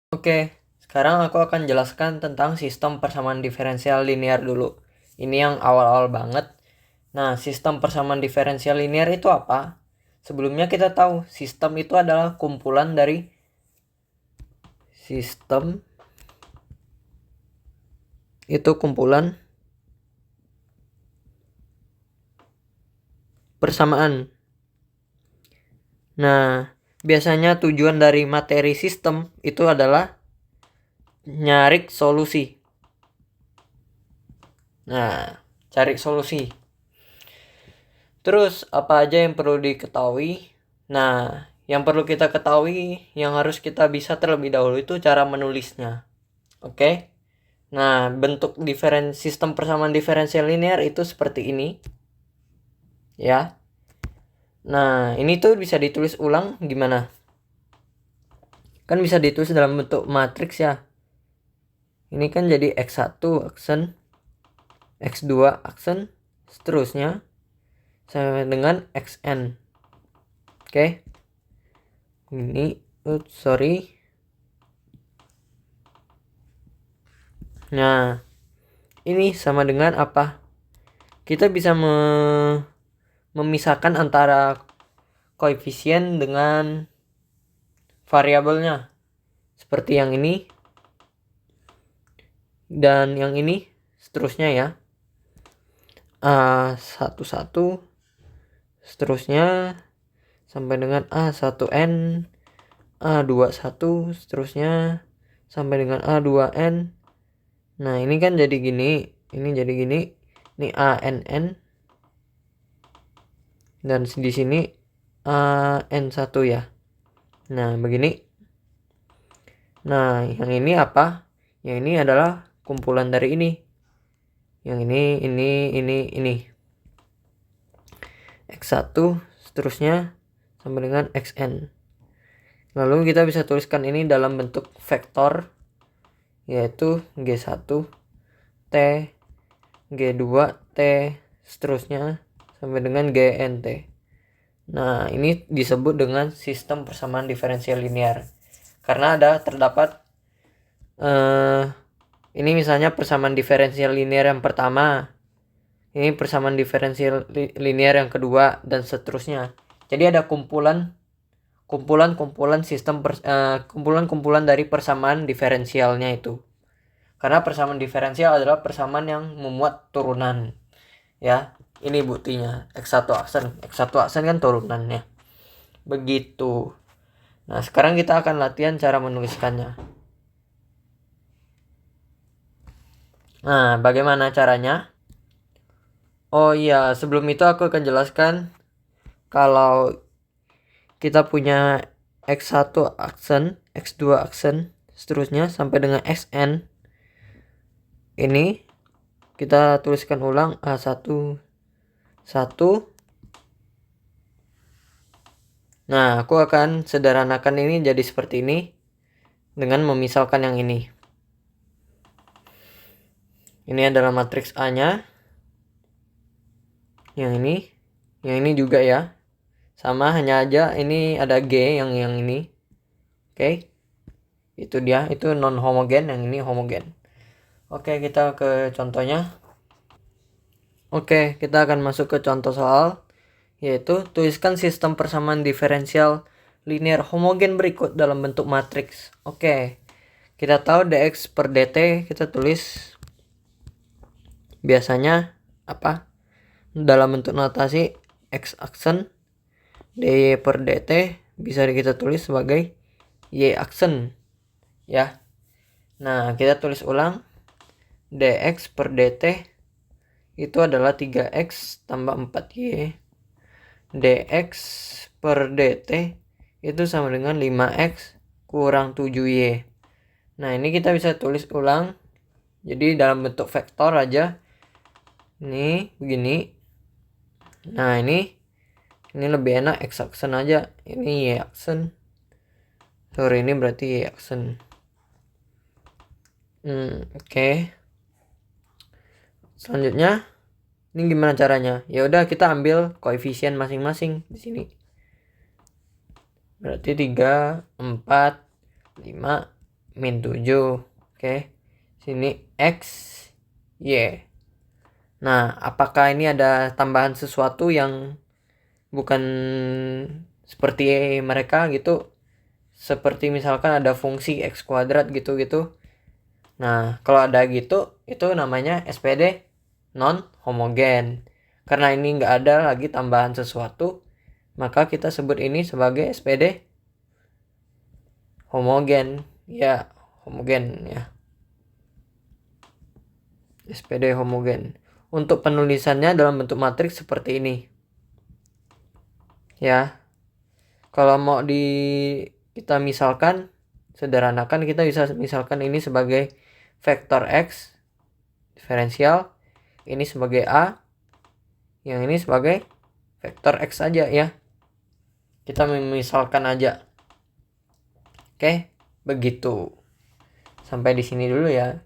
Oke, sekarang aku akan jelaskan tentang sistem persamaan diferensial linear dulu. Ini yang awal-awal banget. Nah, sistem persamaan diferensial linear itu apa? Sebelumnya kita tahu sistem itu adalah kumpulan dari sistem itu kumpulan persamaan. Nah, biasanya tujuan dari materi sistem itu adalah nyari solusi. Nah, cari solusi. Terus apa aja yang perlu diketahui? Nah, yang perlu kita ketahui, yang harus kita bisa terlebih dahulu itu cara menulisnya. Oke? Nah, bentuk sistem persamaan diferensial linear itu seperti ini. Ya. Nah, ini tuh bisa ditulis ulang gimana? Kan bisa ditulis dalam bentuk matriks ya. Ini kan jadi X1 aksen, X2 aksen, seterusnya sampai dengan Xn. Oke. Ini sorry. Nah, ini sama dengan apa? Kita bisa memisahkan antara koefisien dengan variabelnya. Seperti yang ini dan yang ini seterusnya ya. A11 seterusnya sampai dengan A1N, A21 seterusnya sampai dengan A2N. Nah, ini kan jadi gini, ini jadi gini. Ini ANN dan di sini AN1 ya. Nah, begini. Nah, yang ini apa? Yang ini adalah kumpulan dari ini. Yang ini. X1 seterusnya sampai dengan Xn. Lalu kita bisa tuliskan ini dalam bentuk vektor, yaitu G1 T, G2 T, seterusnya sampai dengan GNT. Nah, ini disebut dengan sistem persamaan diferensial linear. Karena terdapat ini misalnya persamaan diferensial linear yang pertama, ini persamaan diferensial linear yang kedua, dan seterusnya. Jadi ada kumpulan sistem kumpulan dari persamaan diferensialnya itu. Karena persamaan diferensial adalah persamaan yang memuat turunan. Ya, ini buktinya. X1 aksen kan turunannya. Begitu. Nah, sekarang kita akan latihan cara menuliskannya. Nah, bagaimana caranya? Oh iya, sebelum itu aku akan jelaskan kalau kita punya X1 aksen, X2 aksen, seterusnya sampai dengan Xn. Ini kita tuliskan ulang A1 1. Nah, aku akan sederhanakan ini jadi seperti ini dengan memisalkan yang ini. Ini adalah matriks A-nya. Yang ini juga ya. Sama, hanya aja ini ada G yang ini. Oke. Itu dia, itu non homogen, yang ini homogen. Oke, kita ke contohnya. Oke, kita akan masuk ke contoh soal, yaitu tuliskan sistem persamaan diferensial linear homogen berikut dalam bentuk matriks. Oke, kita tahu dx per dt kita tulis biasanya apa? Dalam bentuk notasi x aksen, dy per dt bisa kita tulis sebagai y aksen ya. Nah, kita tulis ulang dx per dt itu adalah 3x tambah 4y. Dx per dt itu sama dengan 5x kurang 7y. Nah, ini kita bisa tulis ulang. Jadi dalam bentuk vektor aja. Ini begini. Nah, ini lebih enak x aksen aja. Ini y aksen. Sorry, ini berarti y aksen. Oke. Selanjutnya, ini gimana caranya? Ya udah, kita ambil koefisien masing-masing di sini. Berarti 3, 4, 5, min 7. Oke. Sini X, Y. Nah, apakah ini ada tambahan sesuatu yang bukan seperti mereka gitu? Seperti misalkan ada fungsi X kuadrat gitu-gitu. Nah, kalau ada gitu, itu namanya SPD non homogen. Karena ini nggak ada lagi tambahan sesuatu, maka kita sebut ini sebagai SPD homogen. Ya, homogen ya. SPD homogen. Untuk penulisannya dalam bentuk matriks seperti ini. Ya. Kalau mau kita misalkan sederhanakan, kita bisa misalkan ini sebagai vektor X diferensial, ini sebagai A, yang ini sebagai vektor X aja ya. Kita memisalkan aja. Oke, begitu. Sampai di sini dulu ya.